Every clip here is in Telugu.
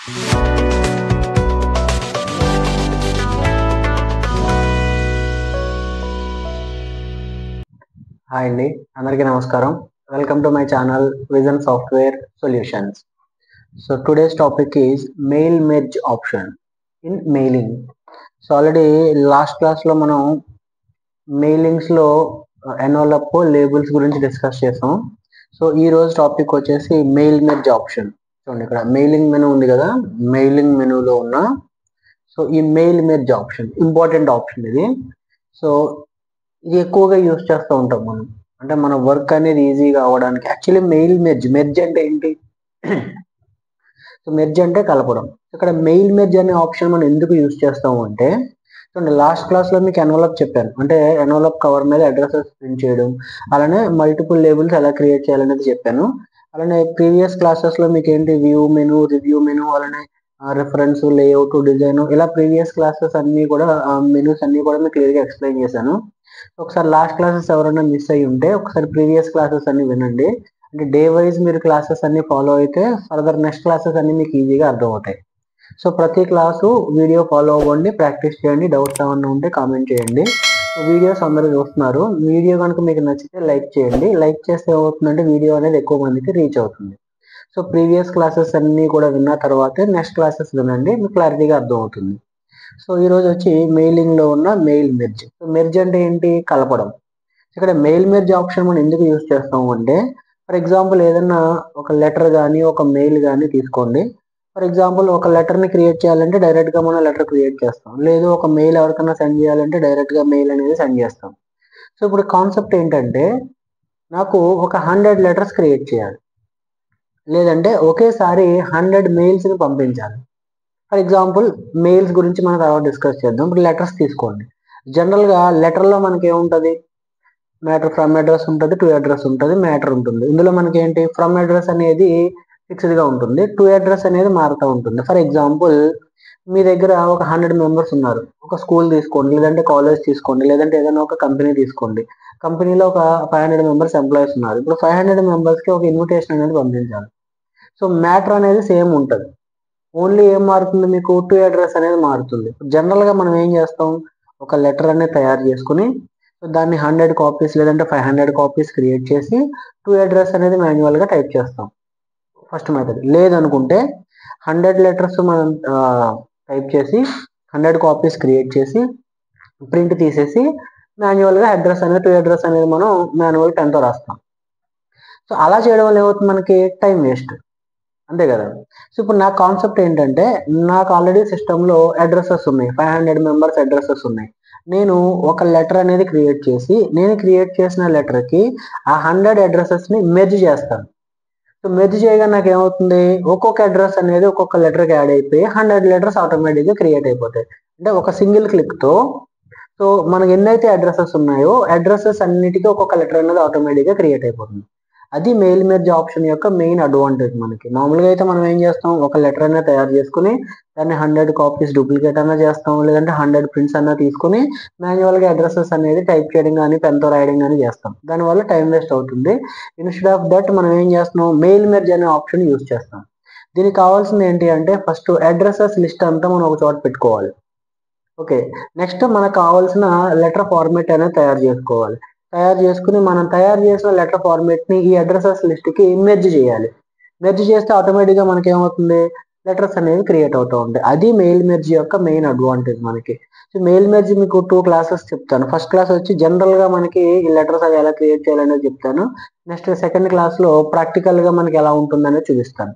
హాయ్ అండి, అందరికీ నమస్కారం. Welcome to my channel vision software solutions. So today's topic is mail merge option in mailing. So already last క్లాస్లో మనం మెయిలింగ్స్లో ఎన్వలప్ లేబుల్స్ గురించి డిస్కస్ చేసాం. సో ఈ రోజు టాపిక్ వచ్చేసి మెయిల్ మెర్జ్ ఆప్షన్. చూడండి, ఇక్కడ మెయిలింగ్ మెనూ ఉంది కదా, మెయిలింగ్ మెనూలో ఉన్న సో ఈ mail merge option important option ఇది. సో ఇది ఎక్కువగా యూస్ చేస్తూ ఉంటాం మనం, అంటే మన వర్క్ అనేది ఈజీగా అవ్వడానికి. యాక్చువల్లీ మెయిల్ మెర్జ్ అంటే ఏంటి? సో మెర్జ్ అంటే కలపడం. ఇక్కడ మెయిల్ మెర్జ్ అనే ఆప్షన్ మనం ఎందుకు యూస్ చేస్తాము అంటే, చూడండి లాస్ట్ క్లాస్లో మీకు ఎన్వలప్ చెప్పాను, అంటే ఎన్వలప్ కవర్ మీద అడ్రసెస్ ప్రింట్ చేయడం, అలానే మల్టిపుల్ లేబుల్స్ ఎలా క్రియేట్ చేయాలనేది చెప్పాను. అలానే ప్రీవియస్ క్లాసెస్లో మీకు ఏంటి వ్యూ మెనూ, రివ్యూ మెనూ, అలానే రిఫరెన్స్, లేఅవుట్, డిజైన్, ఇలా ప్రీవియస్ క్లాసెస్ అన్నీ కూడా మెనూస్ అన్నీ కూడా మీకు క్లియర్గా ఎక్స్ప్లెయిన్ చేశాను. ఒకసారి లాస్ట్ క్లాసెస్ ఎవరైనా మిస్ అయ్యి ఉంటే ఒకసారి ప్రీవియస్ క్లాసెస్ అన్ని వినండి. అంటే డే వైజ్ మీరు క్లాసెస్ అన్ని ఫాలో అయితే ఫర్దర్ నెక్స్ట్ క్లాసెస్ అన్ని మీకు ఈజీగా అర్థమవుతాయి. సో ప్రతి క్లాసు వీడియో ఫాలో అవ్వండి, ప్రాక్టీస్ చేయండి. డౌట్స్ ఏమన్నా ఉంటే కామెంట్ చేయండి. సో వీడియోస్ అందరూ చూస్తున్నారు, వీడియో కనుక మీకు నచ్చితే లైక్ చేయండి. లైక్ చేస్తే ఏమవుతుందంటే వీడియో అనేది ఎక్కువ మందికి రీచ్ అవుతుంది. సో ప్రీవియస్ క్లాసెస్ అన్నీ కూడా విన్న తర్వాతే నెక్స్ట్ క్లాసెస్ వినండి, మీకు క్లారిటీగా అర్థమవుతుంది. సో ఈరోజు వచ్చి మెయిలింగ్లో ఉన్న మెయిల్ మెర్జ్. సో మెర్జ్ అంటే ఏంటి? కలపడం. ఇక్కడ మెయిల్ మెర్జ్ ఆప్షన్ మనం ఎందుకు యూజ్ చేస్తాము అంటే, ఫర్ ఎగ్జాంపుల్ ఏదన్నా ఒక లెటర్ కానీ ఒక మెయిల్ కానీ తీసుకోండి. ఫర్ ఎగ్జాంపుల్ ఒక లెటర్ని క్రియేట్ చేయాలంటే డైరెక్ట్గా మనం లెటర్ క్రియేట్ చేస్తాం, లేదు ఒక మెయిల్ ఎవరికైనా సెండ్ చేయాలంటే డైరెక్ట్గా మెయిల్ అనేది సెండ్ చేస్తాం. సో ఇప్పుడు కాన్సెప్ట్ ఏంటంటే, నాకు ఒక 100 లెటర్స్ క్రియేట్ చేయాలి, లేదంటే ఒకేసారి 100 మెయిల్స్ని పంపించాలి. ఫర్ ఎగ్జాంపుల్ మెయిల్స్ గురించి మనం తర్వాత డిస్కస్ చేద్దాం. ఇప్పుడు లెటర్స్ తీసుకోండి. జనరల్గా లెటర్లో మనకి ఏముంటుంది? మ్యాటర్ ఫ్రమ్ అడ్రస్ ఉంటుంది, టు అడ్రస్ ఉంటుంది, మ్యాటర్ ఉంటుంది. ఇందులో మనకి ఏంటి? ఫ్రమ్ అడ్రస్ అనేది ఫిక్స్డ్గా ఉంటుంది, టు అడ్రస్ అనేది మారుతూ ఉంటుంది. ఫర్ ఎగ్జాంపుల్ మీ దగ్గర ఒక 100 మెంబర్స్ ఉన్నారు. ఒక స్కూల్ తీసుకోండి, లేదంటే కాలేజ్ తీసుకోండి, లేదంటే ఏదైనా ఒక కంపెనీ తీసుకోండి. కంపెనీలో ఒక 500 మెంబర్స్ ఎంప్లాయీస్ ఉన్నారు. ఇప్పుడు 500 మెంబర్స్కి ఒక ఇన్విటేషన్ అనేది పంపించాలి. సో మ్యాటర్ అనేది సేమ్ ఉంటుంది, ఓన్లీ ఏం మారుతుంది? మీకు టు అడ్రస్ అనేది మారుతుంది. జనరల్గా మనం ఏం చేస్తాం? ఒక లెటర్ అనేది తయారు చేసుకుని దాన్ని 100 కాపీస్ లేదంటే 500 కాపీస్ క్రియేట్ చేసి టు అడ్రస్ అనేది మాన్యువల్గా టైప్ చేస్తాం, ఫస్ట్ మెథడ్. లేదనుకుంటే 100 లెటర్స్ మనం టైప్ చేసి 100 కాపీస్ క్రియేట్ చేసి ప్రింట్ తీసేసి మాన్యువల్గా అడ్రస్ అనేది, టు అడ్రస్ అనేది మనం మాన్యువల్ పెన్తో రాస్తాం. సో అలా చేయడం వల్ల ఏమవుతుంది? మనకి టైం వేస్ట్, అంతే కదా. సో ఇప్పుడు నా కాన్సెప్ట్ ఏంటంటే, నాకు ఆల్రెడీ సిస్టంలో అడ్రసెస్ ఉన్నాయి, 500 మెంబర్స్ అడ్రసెస్ ఉన్నాయి. నేను ఒక లెటర్ అనేది క్రియేట్ చేసి, నేను క్రియేట్ చేసిన లెటర్కి ఆ 100 అడ్రసెస్ని మెర్జ్ చేస్తాను. సో మెర్జ్ చేయగా నాకు ఏమవుతుంది? ఒక్కొక్క అడ్రస్ అనేది ఒక్కొక్క లెటర్కి యాడ్ అయిపోయి 100 లెటర్స్ ఆటోమేటిక్గా క్రియేట్ అయిపోతాయి. అంటే ఒక సింగిల్ క్లిక్తో సో మనకి ఎన్నైతే అడ్రసెస్ ఉన్నాయో అడ్రసెస్ అన్నిటికీ ఒక్కొక్క లెటర్ అనేది ఆటోమేటిక్గా క్రియేట్ అయిపోతుంది. అది మెయిల్ మెర్జ్ ఆప్షన్ యొక్క మెయిన్ అడ్వాంటేజ్ మనకి. మామూలుగా అయితే మనం ఏం చేస్తాం? ఒక లెటర్ అనేది తయారు చేసుకుని దాన్ని 100 కాపీస్ డూప్లికేట్ అన్నా చేస్తాం, లేదంటే 100 ప్రింట్స్ అన్నా తీసుకుని మాన్యువల్గా అడ్రసెస్ అనేది టైప్ చేయడం కానీ పెన్తో రాయడం కానీ చేస్తాం. దానివల్ల టైం వేస్ట్ అవుతుంది. ఇన్స్టెడ్ ఆఫ్ దట్ మనం ఏం చేస్తున్నాం? మెయిల్ మెర్జ్ అనే ఆప్షన్ యూజ్ చేస్తాం. దీనికి కావాల్సింది ఏంటి అంటే, ఫస్ట్ అడ్రసెస్ లిస్ట్ అంతా మనం ఒక చోట పెట్టుకోవాలి. ఓకే, నెక్స్ట్ మనకు కావాల్సిన లెటర్ ఫార్మేట్ అనేది తయారు చేసుకోవాలి. తయారు చేసుకుని మనం తయారు చేసిన లెటర్ ఫార్మేట్ని ఈ అడ్రసెస్ లిస్ట్కి మెర్జ్ చేయాలి. మెర్జ్ చేస్తే ఆటోమేటిక్గా మనకి ఏమవుతుంది? లెటర్స్ అనేవి క్రియేట్ అవుతూ ఉంటాయి. అది మెయిల్ మెర్జ్ యొక్క మెయిన్ అడ్వాంటేజ్ మనకి. సో మెయిల్ మెర్జ్ మీకు 2 క్లాసెస్ చెప్తాను. ఫస్ట్ క్లాస్ వచ్చి జనరల్గా మనకి ఈ లెటర్స్ అవి ఎలా క్రియేట్ చేయాలనేది చెప్తాను. నెక్స్ట్ సెకండ్ క్లాస్లో ప్రాక్టికల్గా మనకి ఎలా ఉంటుందనేది చూపిస్తాను.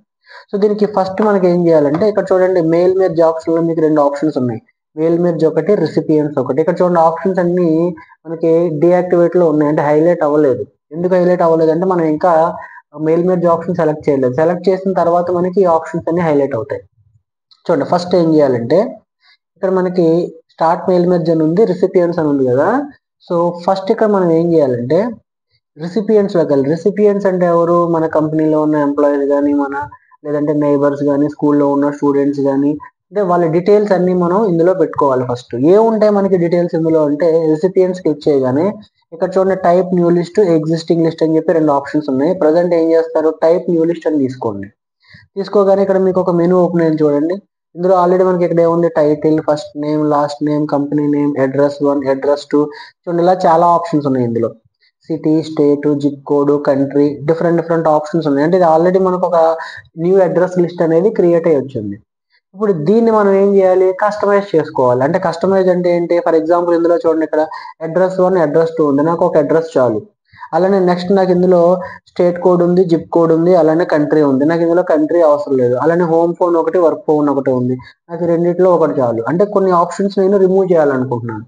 సో దీనికి ఫస్ట్ మనకి ఏం చేయాలంటే, ఇక్కడ చూడండి మెయిల్ మెర్జ్ ఆప్షన్లో మీకు 2 ఆప్షన్స్ ఉన్నాయి, మెయిల్ మెర్జ్ ఒకటి, రిసిపియన్స్ ఒకటి. ఇక్కడ చూడండి ఆప్షన్స్ అన్ని మనకి డియాక్టివేట్లో ఉన్నాయి, అంటే హైలైట్ అవ్వలేదు. ఎందుకు హైలైట్ అవ్వలేదు అంటే, మనం ఇంకా మెయిల్ మెర్జ్ ఆప్షన్ సెలెక్ట్ చేయలేదు. సెలెక్ట్ చేసిన తర్వాత మనకి ఈ ఆప్షన్స్ అన్ని హైలైట్ అవుతాయి. చూడండి ఫస్ట్ ఏం చేయాలంటే, ఇక్కడ మనకి స్టార్ట్ మెయిల్ మెర్జ్ అని ఉంది, రిసిపియన్స్ అని ఉంది కదా. సో ఫస్ట్ ఇక్కడ మనం ఏం చేయాలంటే రిసిపియన్స్లోకి వెళ్ళి, రిసిపియన్స్ అంటే ఎవరు? మన కంపెనీలో ఉన్న ఎంప్లాయీస్ కానీ, మన లేదంటే నైబర్స్ కానీ, స్కూల్లో ఉన్న స్టూడెంట్స్ కానీ, అంటే వాళ్ళ డీటెయిల్స్ అన్ని మనం ఇందులో పెట్టుకోవాలి. ఫస్ట్ ఏముంటాయి మనకి డీటెయిల్స్ ఇందులో అంటే, రిసిపియన్స్ క్లిక్ చేయగానే ఇక్కడ చూడండి type new list, existing list అని చెప్పి 2 ఆప్షన్స్ ఉన్నాయి. ప్రజెంట్ ఏం చేస్తారు? టైప్ న్యూ లిస్ట్ అని తీసుకోండి. తీసుకోగానే ఇక్కడ మీకు ఒక మెనూ ఓపెన్ అయింది చూడండి. ఇందులో ఆల్రెడీ మనకి ఇక్కడ ఏముంది, title, first name, last name, company name, address 1, address 2, చూడండి ఇలా చాలా ఆప్షన్స్ ఉన్నాయి ఇందులో. City, state, zip code, country, different options ఉన్నాయి. అంటే ఇది ఆల్రెడీ మనకు ఒక న్యూ అడ్రస్ లిస్ట్ అనేది క్రియేట్ అయ్యి వచ్చింది. ఇప్పుడు దీన్ని మనం ఏం చేయాలి, కస్టమైజ్ చేసుకోవాలి. అంటే కస్టమైజ్ అంటే ఏంటి, ఫర్ ఎగ్జాంపుల్ ఇందులో చూడండి, ఇక్కడ అడ్రస్ 1, అడ్రస్ 2 ఉంది, నాకు ఒక అడ్రస్ చాలు. అలానే నెక్స్ట్ నాకు ఇందులో స్టేట్ కోడ్ ఉంది, జిప్ కోడ్ ఉంది, అలానే కంట్రీ ఉంది. నాకు ఇందులో కంట్రీ అవసరం లేదు. అలానే హోమ్ ఫోన్ ఒకటి, వర్క్ ఫోన్ ఒకటి ఉంది. నాకు రెండిట్లో ఒకటి చాలు. అంటే కొన్ని ఆప్షన్స్ నేను రిమూవ్ చేయాలనుకుంటున్నాను.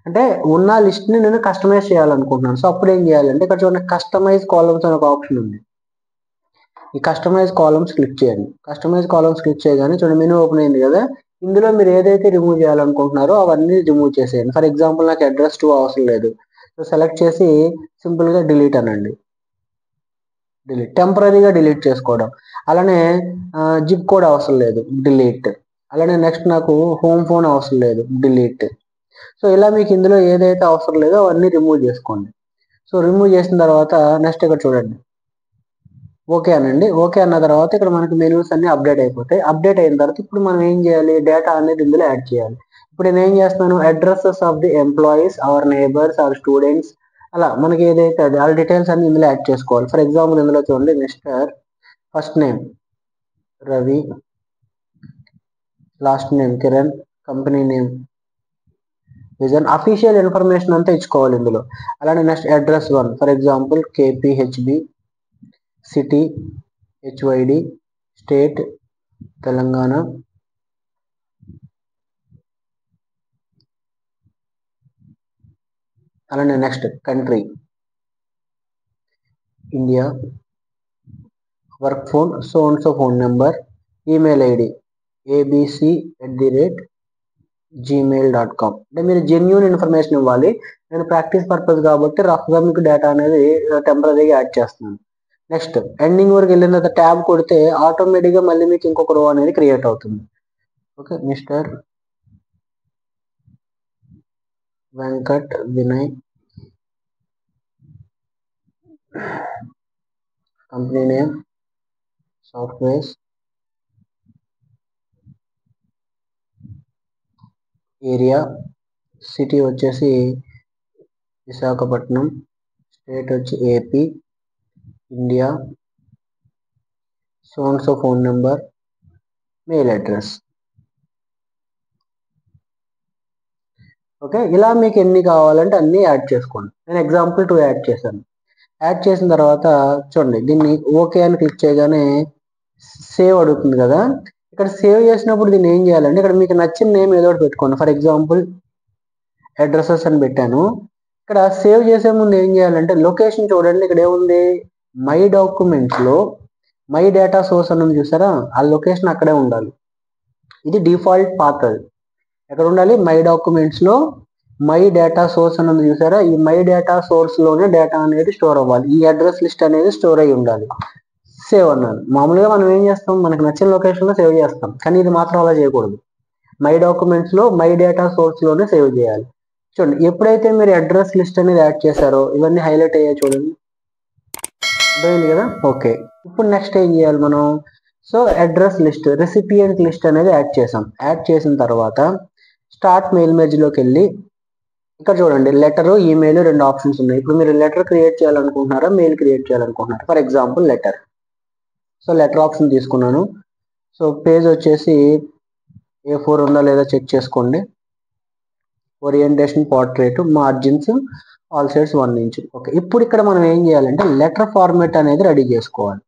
అంటే ఉన్న లిస్ట్ ని నేను కస్టమైజ్ చేయాలనుకుంటున్నాను. సో అప్పుడు ఏం చేయాలంటే ఇక్కడ చూడండి, కస్టమైజ్ కాలమ్స్ అనే ఒక ఆప్షన్ ఉంది. ఈ కస్టమైజ్ కాలమ్స్ క్లిక్ చేయండి. కస్టమైజ్ కాలమ్స్ క్లిక్ చేయగానే చూడండి మెనూ ఓపెన్ అయింది కదా. ఇందులో మీరు ఏదైతే రిమూవ్ చేయాలనుకుంటున్నారో అవన్నీ రిమూవ్ చేసేయండి. ఫర్ ఎగ్జాంపుల్ నాకు అడ్రస్ 2 అవసరం లేదు. సో సెలెక్ట్ చేసి సింపుల్ గా డిలీట్ అనండి. టెంపరీగా డిలీట్ చేసుకోవడం. అలానే జిప్ కోడ్ అవసరం లేదు, డిలీట్. అలానే నెక్స్ట్ నాకు హోమ్ ఫోన్ అవసరం లేదు, డిలీట్. సో ఇలా మీకు ఇందులో ఏదైతే అవసరం లేదో అవన్నీ రిమూవ్ చేసుకోండి. సో రిమూవ్ చేసిన తర్వాత నెక్స్ట్ ఇక్కడ చూడండి, ఓకే అనండి. ఓకే అన్న తర్వాత ఇక్కడ మనకి మెనూస్ అన్ని అప్డేట్ అయిపోతాయి. అప్డేట్ అయిన తర్వాత ఇప్పుడు మనం ఏం చేయాలి, డేటా అనేది ఇందులో యాడ్ చేయాలి. ఇప్పుడు నేను ఏం చేస్తున్నాను, addresses of the employees, our neighbours, our students, అలా మనకి ఏదైతే అది వాళ్ళ డీటెయిల్స్ అన్ని ఇందులో యాడ్ చేసుకోవాలి. ఫర్ ఎగ్జాంపుల్ ఇందులో చూడండి, mister, first name Ravi, last name Kiran, company name Vision, official information అంతా ఇచ్చుకోవాలి ఇందులో. అలానే next address 1 for example KPHB, city HYD, state Telangana, అలానే next country India, work phone so and so phone number, email ID abc@gmail.com. అంటే మీరు జెన్యూన్ ఇన్ఫర్మేషన్ ఇవ్వాలి. నేను ప్రాక్టీస్ పర్పస్ కాబట్టి రఫ్గా మీకు డేటా అనేది టెంపరీగా యాడ్ చేస్తున్నాను. నెక్స్ట్ ఎండింగ్ వరకు వెళ్ళిన తర్వాత ట్యాబ్ కొడితే ఆటోమేటిక్గా మళ్ళీ మీకు ఇంకొక రో అనేది క్రియేట్ అవుతుంది. Okay, mister Venkat Vinay, company name softwares, area, city వచ్చేసి విశాఖపట్నం, స్టేట్ వచ్చి AP, India, so and so phone number, mail address. Okay, ఇలా మీకు ఎన్ని కావాలంటే అన్ని యాడ్ చేసుకోండి. నేను ఎగ్జాంపుల్ 2 యాడ్ చేశాను. యాడ్ చేసిన తర్వాత చూడండి, దీన్ని ఓకే అని క్లిక్ చేయగానే సేవ్ అడుగుతుంది కదా. ఇక్కడ సేవ్ చేసినప్పుడు దీన్ని ఏం చేయాలంటే ఇక్కడ మీకు నచ్చిన నేమ్ ఏదో ఒకటి పెట్టుకోండి. ఫర్ ఎగ్జాంపుల్ అడ్రసెస్ అని పెట్టాను. ఇక్కడ సేవ్ చేసే ముందు ఏం చేయాలంటే లొకేషన్ చూడండి, ఇక్కడ ఏముంది, మై డాక్యుమెంట్స్ లో మై డేటా సోర్స్ అని చూసారా, ఆ లొకేషన్ అక్కడే ఉండాలి. ఇది డిఫాల్ట్ పాత్. అది ఎక్కడ ఉండాలి, మై డాక్యుమెంట్స్ లో మై డేటా సోర్స్ అని చూసారా, ఈ మై డేటా సోర్స్ లోనే డేటా అనేది స్టోర్ అవ్వాలి. ఈ అడ్రస్ లిస్ట్ అనేది స్టోర్ అయ్యి ఉండాలి. సేవ్ అన్నాను. మామూలుగా మనం ఏం చేస్తాం, మనకు నచ్చిన లొకేషన్ లో సేవ్ చేస్తాం, కానీ ఇది మాత్రం అలా చేయకూడదు. మై డాక్యుమెంట్స్ లో మై డేటా సోర్స్ లోనే సేవ్ చేయాలి. చూడండి, ఎప్పుడైతే మీరు అడ్రస్ లిస్ట్ అనేది యాడ్ చేశారో ఇవన్నీ హైలైట్ అయ్యాయి చూడండి, అర్థమైంది కదా. ఓకే, ఇప్పుడు నెక్స్ట్ ఏం చేయాలి మనం, so address list recipient list అనేది యాడ్ చేసాం. యాడ్ చేసిన తర్వాత స్టార్ట్ మెయిల్ మెర్జ్లోకి వెళ్ళి ఇక్కడ చూడండి, లెటర్, ఈమెయిల్ 2 ఆప్షన్స్ ఉన్నాయి. ఇప్పుడు మీరు లెటర్ క్రియేట్ చేయాలనుకుంటున్నారా, మెయిల్ క్రియేట్ చేయాలనుకుంటున్నారా. For example letter. So letter option తీసుకున్నాను. సో పేజ్ వచ్చేసి A4 ఉందా లేదా చెక్ చేసుకోండి. Orientation portrait, margins all sides 1 inch. Okay, ఇప్పుడు ఇక్కడ మనం ఏం చేయాలంటే లెటర్ ఫార్మేట్ అనేది రెడీ చేసుకోవాలి.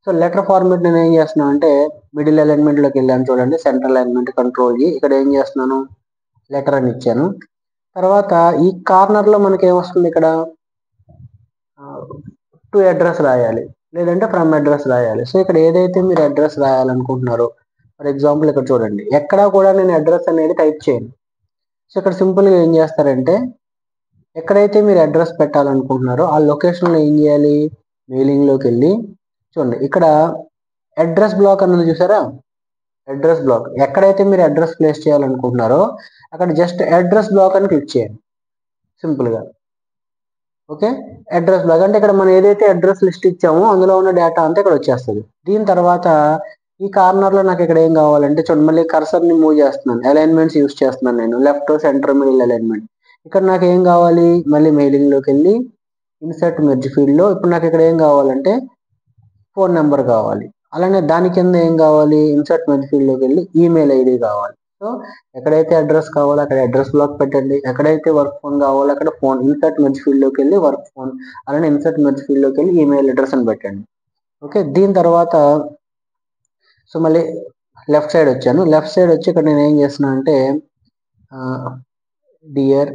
సో లెటర్ ఫార్మేట్ నేను ఏం చేస్తున్నాను అంటే మిడిల్ అలైన్మెంట్లోకి వెళ్ళాను చూడండి, సెంట్రల్ అలైన్మెంట్ కంట్రోల్ G. ఇక్కడ ఏం చేస్తున్నాను, లెటర్ అని ఇచ్చాను. తర్వాత ఈ కార్నర్లో మనకి ఏమొస్తుంది, ఇక్కడ టు అడ్రస్ రాయాలి, లేదంటే ఫ్రమ్ అడ్రస్ రాయాలి. సో ఇక్కడ ఏదైతే మీరు అడ్రస్ రాయాలనుకుంటున్నారో, ఫర్ ఎగ్జాంపుల్ ఇక్కడ చూడండి, ఎక్కడా కూడా నేను అడ్రస్ అనేది టైప్ చేయను. సో ఇక్కడ సింపుల్గా ఏం చేస్తారంటే ఎక్కడైతే మీరు అడ్రస్ పెట్టాలనుకుంటున్నారో ఆ లొకేషన్లో ఏం చేయాలి, మెయిలింగ్లోకి వెళ్ళి చూడండి, ఇక్కడ అడ్రస్ బ్లాక్ అన్నది చూసారా, అడ్రస్ బ్లాక్. ఎక్కడైతే మీరు అడ్రస్ ప్లేస్ చేయాలనుకుంటున్నారో అక్కడ జస్ట్ అడ్రస్ బ్లాక్ అని క్లిక్ చేయండి సింపుల్గా. ఓకే. అడ్రస్ బ్లాక్ అంటే ఇక్కడ మనం ఏదైతే అడ్రస్ లిస్ట్ ఇచ్చామో అందులో ఉన్న డేటా అంతా ఇక్కడ వచ్చేస్తుంది. దీని తర్వాత ఈ కార్నర్లో నాకు ఇక్కడ ఏం కావాలంటే చూడండి, మళ్ళీ కర్సర్ని మూవ్ చేస్తున్నాను, అలైన్మెంట్స్ యూస్ చేస్తున్నాను నేను, లెఫ్ట్ సెంటర్ మిడిల్ అలైన్మెంట్. ఇక్కడ నాకు ఏం కావాలి, మళ్ళీ మెయిలింగ్లోకి వెళ్ళి ఇన్సర్ట్ మెర్జ్ ఫీల్డ్లో ఇప్పుడు నాకు ఇక్కడ ఏం కావాలంటే ఫోన్ నెంబర్ కావాలి. అలానే దాని కింద ఏం కావాలి, ఇన్సర్ట్ మెర్జ్ ఫీల్డ్లోకి వెళ్ళి ఈమెయిల్ ఐడి కావాలి. సో ఎక్కడైతే అడ్రస్ కావాలో అక్కడ అడ్రస్ బ్లాక్ పెట్టండి, ఎక్కడైతే వర్క్ ఫోన్ కావాలో అక్కడ ఫోన్, ఇన్సర్ట్ మెర్జ్ ఫీల్డ్లోకి వెళ్ళి వర్క్ ఫోన్, అలానే ఇన్సర్ట్ మెర్జ్ ఫీల్డ్లోకి వెళ్ళి ఈమెయిల్ అడ్రస్ అని పెట్టండి. ఓకే. దీని తర్వాత సో మళ్ళీ లెఫ్ట్ సైడ్ వచ్చాను, లెఫ్ట్ సైడ్ వచ్చి ఇక్కడ నేను ఏం చేస్తున్నా అంటే dear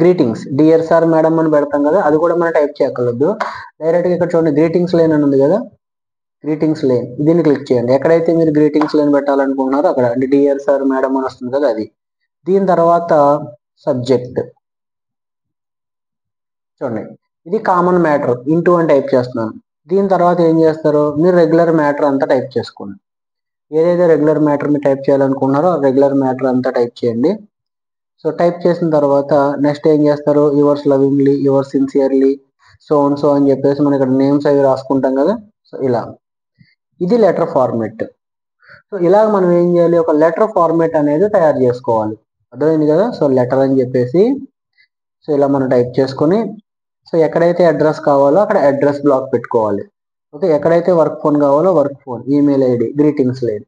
greetings, dear sir madam అని పెడతాం కదా, అది కూడా మనం టైప్ చేయక్కర్లేదు. డైరెక్ట్గా ఇక్కడ చూడండి గ్రీటింగ్స్ లైన్ అని ఉంది కదా, గ్రీటింగ్స్ లైన్ దీన్ని క్లిక్ చేయండి. ఎక్కడైతే మీరు గ్రీటింగ్స్ లైన్ పెట్టాలనుకుంటున్నారో అక్కడ, అంటే డియర్ సార్ మేడం అని వస్తుంది కదా అది. దీని తర్వాత సబ్జెక్ట్ చూడండి, ఇది కామన్ మ్యాటర్ ఇంటూ అని టైప్ చేస్తున్నాను. దీని తర్వాత ఏం చేస్తారు, మీరు రెగ్యులర్ మ్యాటర్ అంతా టైప్ చేసుకోండి. ఏదైతే రెగ్యులర్ మ్యాటర్ మీరు టైప్ చేయాలనుకున్నారో రెగ్యులర్ మ్యాటర్ అంతా టైప్ చేయండి. సో టైప్ చేసిన తర్వాత నెక్స్ట్ ఏం చేస్తారు, yours lovingly, yours sincerely, so అని చెప్పేసి మనం ఇక్కడ నేమ్స్ అవి రాసుకుంటాం కదా. సో ఇలా ఇది లెటర్ ఫార్మెట్. సో ఇలాగ మనం ఏం చేయాలి, ఒక లెటర్ ఫార్మెట్ అనేది తయారు చేసుకోవాలి. అర్థమైంది కదా. సో లెటర్ అని చెప్పేసి సో ఇలా మనం టైప్ చేసుకొని, సో ఎక్కడైతే అడ్రస్ కావాలో అక్కడ అడ్రస్ బ్లాక్ పెట్టుకోవాలి. ఓకే. ఎక్కడైతే వర్క్ ఫోన్ కావాలో work phone, email ID, greetings లేదు.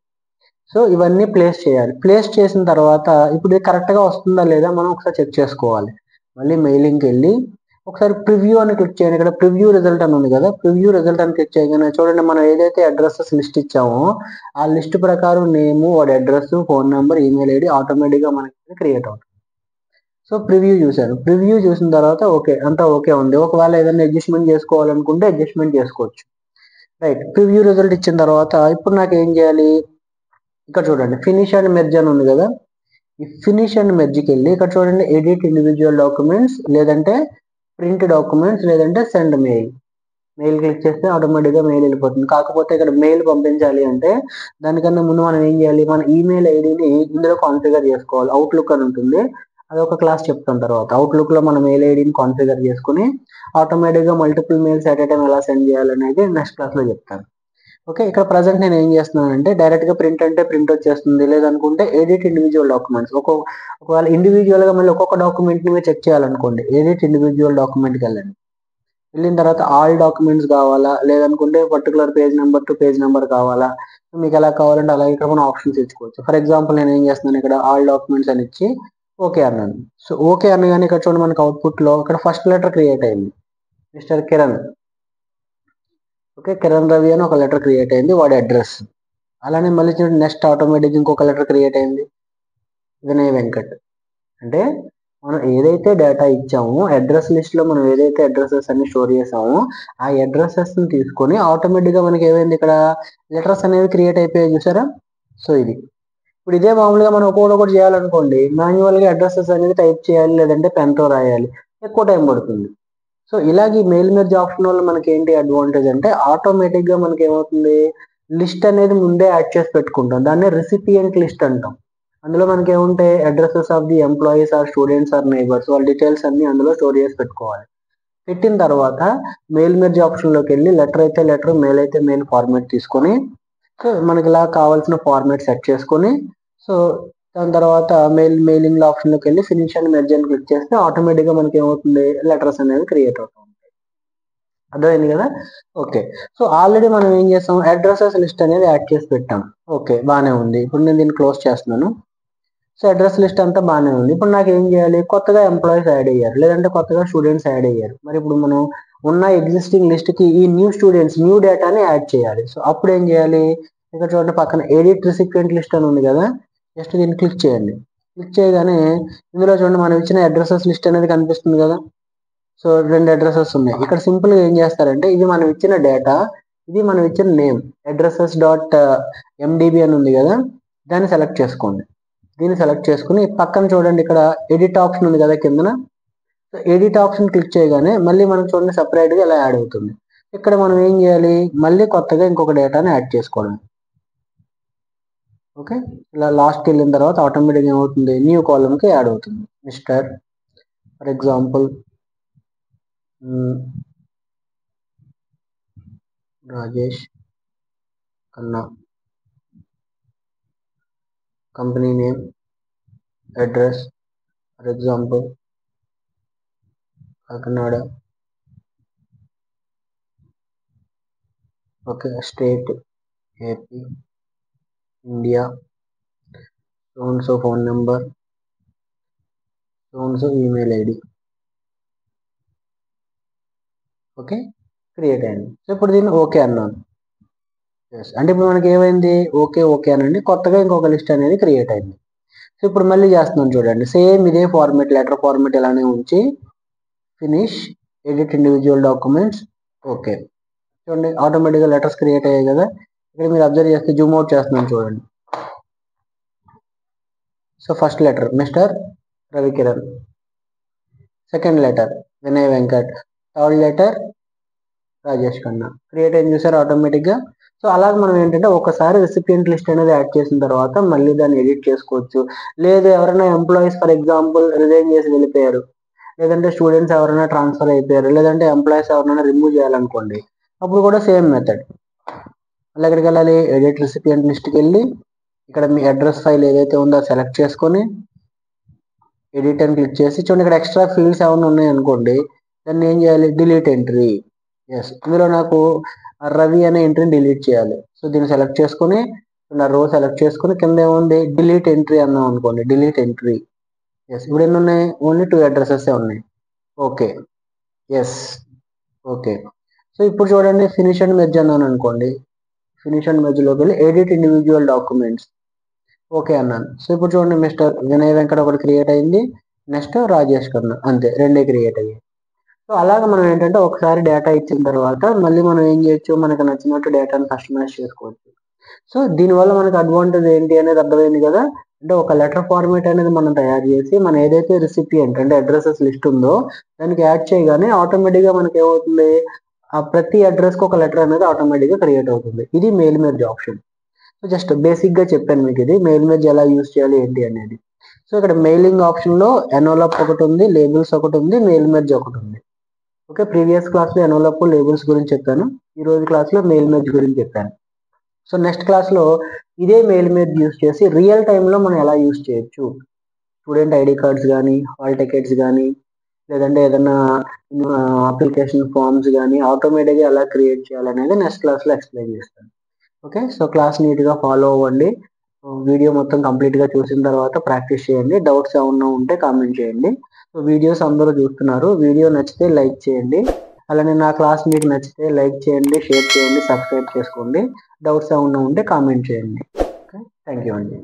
సో ఇవన్నీ ప్లేస్ చేయాలి. ప్లేస్ చేసిన తర్వాత ఇప్పుడు ఇది కరెక్ట్గా వస్తుందా లేదా మనం ఒకసారి చెక్ చేసుకోవాలి. మళ్ళీ మెయిలింగ్కి వెళ్ళి ఒకసారి ప్రివ్యూ అని క్లిక్ చేయండి. ఇక్కడ ప్రివ్యూ రిజల్ట్ అని ఉంది కదా, ప్రివ్యూ రిజల్ట్ అని క్లిక్ చేయగానే చూడండి మనం ఏదైతే అడ్రసెస్ లిస్ట్ ఇచ్చామో ఆ లిస్ట్ ప్రకారం నేము, వాడి address, phone number, email ID ఆటోమేటిక్గా మనకి క్రియేట్ అవుతుంది. సో ప్రివ్యూ చూశాను, ప్రివ్యూ చూసిన తర్వాత ఓకే అంతా ఓకే ఉంది. ఒకవేళ ఏదైనా అడ్జస్ట్మెంట్ చేసుకోవాలనుకుంటే అడ్జస్ట్మెంట్ చేసుకోవచ్చు. రైట్. ప్రివ్యూ రిజల్ట్ ఇచ్చిన తర్వాత ఇప్పుడు నాకు ఏం చేయాలి, ఇక్కడ చూడండి ఫినిష్ అండ్ మెర్జ్ అని ఉంది కదా, ఈ ఫినిష్ అండ్ మెర్జ్కి వెళ్ళి ఇక్కడ చూడండి ఎడిట్ ఇండివిజువల్ డాక్యుమెంట్స్, లేదంటే ప్రింట్ డాక్యుమెంట్స్, లేదంటే సెండ్ మెయిల్. మెయిల్ క్లిక్ చేస్తే ఆటోమేటిక్గా మెయిల్ వెళ్ళిపోతుంది. కాకపోతే ఇక్కడ మెయిల్ పంపించాలి అంటే దానికన్నా ముందు మనం ఏం చేయాలి, మన ఈమెయిల్ ఐడిని ఇందులో కాన్ఫిగర్ చేసుకోవాలి. అవుట్లుక్ అని ఉంటుంది, అది ఒక క్లాస్ చెప్తాం తర్వాత. అవుట్లుక్లో మన మెయిల్ ఐడిని కాన్ఫిగర్ చేసుకుని ఆటోమేటిక్గా multiple mails at a time ఎలా సెండ్ చేయాలనేది నెక్స్ట్ క్లాస్లో చెప్తాను. ఓకే. ఇక్కడ ప్రజెంట్ నేను ఏం చేస్తున్నానంటే డైరెక్ట్గా ప్రింట్ అంటే ప్రింట్ వచ్చేస్తుంది, లేదనుకుంటే ఎడిట్ ఇండివిజువల్ డాక్యుమెంట్స్. ఒకవేళ ఇండివిజువల్గా మళ్ళీ ఒక్కొక్క డాక్యుమెంట్ని మీరు చెక్ చేయాలనుకోండి, ఎడిట్ ఇండివిజువల్ డాక్యుమెంట్కి వెళ్ళండి. వెళ్ళిన తర్వాత ఆల్ డాక్యుమెంట్స్ కావాలా, లేదనుకుంటే particular page number to page number కావాలా, మీకు ఎలా కావాలంటే అలాగే ఇక్కడ మనం ఆప్షన్స్ ఇచ్చుకోవచ్చు. ఫర్ ఎగ్జాంపుల్ నేను ఏం చేస్తున్నాను, ఇక్కడ ఆల్ డాక్యుమెంట్స్ అని ఇచ్చి ఓకే అన్నాను. సో ఓకే అనగానే ఇక్కడ చూడండి మనకి అవుట్పుట్లో ఇక్కడ ఫస్ట్ లెటర్ క్రియేట్ అయింది, మిస్టర్ కిరణ్. ఓకే. కిరణ్ రవి అని ఒక లెటర్ క్రియేట్ అయింది, వాడి అడ్రస్. అలానే మళ్ళీ చూడండి నెక్స్ట్ ఆటోమేటిక్ ఇంకొక లెటర్ క్రియేట్ అయింది, వినయ్ వెంకట్. అంటే మనం ఏదైతే డేటా ఇచ్చామో అడ్రస్ లిస్ట్లో మనం ఏదైతే అడ్రసెస్ అన్ని స్టోర్ చేసామో ఆ అడ్రసెస్ని తీసుకొని ఆటోమేటిక్గా మనకి ఏమైంది, ఇక్కడ లెటర్స్ అనేవి క్రియేట్ అయిపోయాయి చూసారా. సో ఇది ఇప్పుడు ఇదే మామూలుగా మనం ఒక్కొక్కటి చేయాలనుకోండి, మాన్యువల్గా అడ్రసెస్ అనేది టైప్ చేయాలి, లేదంటే పెన్తో రాయాలి, ఎక్కువ టైం పడుతుంది. సో ఇలాగ ఈ మెయిల్ మెర్జ్ ఆప్షన్ వల్ల మనకి ఏంటి అడ్వాంటేజ్ అంటే ఆటోమేటిక్గా మనకి ఏమవుతుంది, లిస్ట్ అనేది ముందే యాడ్ చేసి పెట్టుకుంటాం, దాన్ని రిసిపియంట్ లిస్ట్ అంటాం. అందులో మనకి ఏముంటాయి, addresses of the employees or students or neighbours, వాళ్ళ డీటెయిల్స్ అన్ని అందులో స్టోర్ చేసి పెట్టుకోవాలి. పెట్టిన తర్వాత మెయిల్ మెర్జ్ ఆప్షన్లోకి వెళ్ళి లెటర్ అయితే లెటర్, మెయిల్ అయితే మెయిల్ ఫార్మాట్ తీసుకొని సో మనకి ఇలా కావాల్సిన ఫార్మాట్ సెట్ చేసుకొని సో దాని తర్వాత మెయిలింగ్ ఆప్షన్లోకి వెళ్ళి ఫినిష్ అండ్ మెర్జ్ అని క్లిక్ చేస్తే ఆటోమేటిక్గా మనకి ఏమవుతుంది, లెటర్స్ అనేవి క్రియేట్ అవుతాయి. అర్థమైంది కదా. ఓకే. సో ఆల్రెడీ మనం ఏం చేస్తాం, అడ్రసెస్ లిస్ట్ అనేది యాడ్ చేసి పెట్టాం. ఓకే బాగానే ఉంది. ఇప్పుడు నేను దీన్ని క్లోజ్ చేస్తున్నాను. సో అడ్రస్ లిస్ట్ అంతా బాగానే ఉంది. ఇప్పుడు నాకు ఏం చేయాలి, కొత్తగా ఎంప్లాయీస్ యాడ్ అయ్యారు, లేదంటే కొత్తగా స్టూడెంట్స్ యాడ్ అయ్యారు. మరి ఇప్పుడు మనం ఉన్న ఎగ్జిస్టింగ్ లిస్ట్కి ఈ న్యూ స్టూడెంట్స్, న్యూ డేటాని యాడ్ చేయాలి. సో అప్పుడు ఏం చేయాలి, ఇక్కడ చూడండి పక్కన ఎడిట్ రిసిపియంట్ లిస్ట్ అని ఉంది కదా, జస్ట్ దీన్ని క్లిక్ చేయండి. క్లిక్ చేయగానే ఇందులో చూడండి మనం ఇచ్చిన అడ్రసెస్ లిస్ట్ అనేది కనిపిస్తుంది కదా. సో 2 అడ్రసెస్ ఉన్నాయి. ఇక్కడ సింపుల్గా ఏం చేస్తారంటే ఇది మనం ఇచ్చిన డేటా, ఇది మనం ఇచ్చిన నేమ్, అడ్రసెస్ డాట్ ఎండిబి అని ఉంది కదా, దాన్ని సెలెక్ట్ చేసుకోండి. దీన్ని సెలెక్ట్ చేసుకుని పక్కన చూడండి ఇక్కడ ఎడిట్ ఆప్షన్ ఉంది కదా కిందన. సో ఎడిట్ ఆప్షన్ క్లిక్ చేయగానే మళ్ళీ మనకు చూడండి సపరేట్గా ఇలా యాడ్ అవుతుంది. ఇక్కడ మనం ఏం చేయాలి, మళ్ళీ కొత్తగా ఇంకొక డేటాని యాడ్ చేసుకోవడం. ఓకే. ఇలా లాస్ట్కి వెళ్ళిన తర్వాత ఆటోమేటిక్గా ఏమవుతుంది, న్యూ కాలమ్కి యాడ్ అవుతుంది. Mister for example Rajesh Khanna, company name, address, for example Kakinada, okay, state AP, India, so phone number, so email ID. Okay, create అయింది. సో ఇప్పుడు దీన్ని ఓకే అన్నాను. ఎస్, అంటే ఇప్పుడు మనకి ఏమైంది, ఓకే ఓకే అనండి, కొత్తగా ఇంకొక లిస్ట్ అనేది క్రియేట్ అయింది. సో ఇప్పుడు మళ్ళీ చేస్తున్నాను చూడండి, సేమ్ ఇదే ఫార్మేట్, లెటర్ ఫార్మేట్ ఇలానే ఉంచి finish, edit individual documents, okay. చూడండి ఆటోమేటిక్గా లెటర్స్ క్రియేట్ అయ్యాయి కదా. ఇక్కడ మీరు అబ్జర్వ్ చేస్తే జూమ్ అవుట్ చేస్తున్నాను చూడండి. So first letter mister Ravikiran, second letter Vinay Venkat, third letter Rajesh Khanna. Create అయింది చూసారు ఆటోమేటిక్గా. సో అలాగే మనం ఏంటంటే ఒకసారి రెసిపియంట్ లిస్ట్ అనేది యాడ్ చేసిన తర్వాత మళ్ళీ దాన్ని ఎడిట్ చేసుకోవచ్చు. లేదు ఎవరైనా ఎంప్లాయీస్ ఫర్ ఎగ్జాంపుల్ రిజైన్ చేసి వెళ్ళిపోయారు, లేదంటే స్టూడెంట్స్ ఎవరైనా ట్రాన్స్ఫర్ అయిపోయారు, లేదంటే ఎంప్లాయీస్ ఎవరైనా రిమూవ్ చేయాలనుకోండి, అప్పుడు కూడా సేమ్ మెథడ్. మళ్ళీ ఎక్కడికి వెళ్ళాలి, ఎడిట్ రెసిపియంట్ లిస్ట్కి వెళ్ళి ఇక్కడ మీ అడ్రస్ ఫైల్ ఏదైతే ఉందో సెలెక్ట్ చేసుకొని ఎడిట్ అని క్లిక్ చేసి చూడండి ఇక్కడ ఎక్స్ట్రా ఫీల్డ్స్ ఏమైనా ఉన్నాయనుకోండి, దాన్ని ఏం చేయాలి, డిలీట్ ఎంట్రీ. ఎస్, ఇందులో నాకు రవి అనే ఎంట్రీని డిలీట్ చేయాలి. సో దీన్ని సెలెక్ట్ చేసుకుని రో సెలెక్ట్ చేసుకుని కింద ఏముంది డిలీట్ ఎంట్రీ అన్నాం అనుకోండి, డిలీట్ ఎంట్రీ. ఎస్, ఇప్పుడు ఎన్ని ఉన్నాయి, ఓన్లీ 2 అడ్రసెస్ ఉన్నాయి. Okay, yes, okay. సో ఇప్పుడు చూడండి ఫినిష్ అండ్ మెర్జ్ అన్నాను అనుకోండి, ఫినిష్ అండ్ మెర్జ్లోకి వెళ్ళి ఎడిట్ ఇండివిజువల్ డాక్యుమెంట్స్, ఓకే అన్నాను. సో ఇప్పుడు చూడండి మిస్టర్ వినయ్ వెంకట్ ఒకటి క్రియేట్ అయింది, నెక్స్ట్ రాజేష్ ఖన్నా, అంతే, 2 క్రియేట్ అయ్యాయి. సో అలాగ మనం ఏంటంటే ఒకసారి డేటా ఇచ్చిన తర్వాత మళ్ళీ మనం ఏం చేయొచ్చు, మనకు నచ్చినట్టు డేటాను కస్టమైజ్ చేసుకోవచ్చు. సో దీనివల్ల మనకు అడ్వాంటేజ్ ఏంటి అనేది అర్థమైంది కదా. అంటే ఒక లెటర్ ఫార్మేట్ అనేది మనం తయారు చేసి మన ఏదైతే రెసిపియంట్ అంటే అడ్రసెస్ లిస్ట్ ఉందో దానికి యాడ్ చేయగానే ఆటోమేటిక్గా మనకి ఏమవుతుంది, ఆ ప్రతి అడ్రస్కి ఒక లెటర్ అనేది ఆటోమేటిక్గా క్రియేట్ అవుతుంది. ఇది mail merge option. So just బేసిక్గా చెప్పాను మీకు, ఇది మెయిల్ మెర్జ్ ఎలా యూస్ చేయాలి ఏంటి అనేది. సో ఇక్కడ మెయిలింగ్ ఆప్షన్లో ఎన్వలప్ ఒకటి ఉంది, లేబుల్స్ ఒకటి ఉంది, మెయిల్ మెర్జ్ ఒకటి ఉంది. ఓకే, ప్రీవియస్ క్లాస్లో ఎన్వలప్ లేబుల్స్ గురించి చెప్పాను, ఈ రోజు క్లాస్లో మెయిల్ మెర్జ్ గురించి చెప్పాను. సో నెక్స్ట్ క్లాస్లో ఇదే మెయిల్ మెర్జ్ యూస్ చేసి రియల్ టైంలో మనం ఎలా యూస్ చేయొచ్చు, స్టూడెంట్ ఐడి కార్డ్స్ కానీ, హాల్ టికెట్స్ కానీ, లేదంటే ఏదైనా అప్లికేషన్ ఫామ్స్ కానీ ఆటోమేటిక్గా ఎలా క్రియేట్ చేయాలనేది నెక్స్ట్ క్లాస్లో ఎక్స్ప్లెయిన్ చేస్తాను. ఓకే, సో క్లాస్ నీట్గా ఫాలో అవ్వండి. వీడియో మొత్తం కంప్లీట్గా చూసిన తర్వాత ప్రాక్టీస్ చేయండి. డౌట్స్ ఏమన్నా ఉంటే కామెంట్ చేయండి. సో వీడియోస్ అందరూ చూస్తున్నారు, వీడియో నచ్చితే లైక్ చేయండి. అలానే నా క్లాస్ మీకు నచ్చితే లైక్ చేయండి, షేర్ చేయండి, సబ్స్క్రైబ్ చేసుకోండి. డౌట్స్ ఏమన్నా ఉంటే కామెంట్ చేయండి. ఓకే, థ్యాంక్ యూ అండి.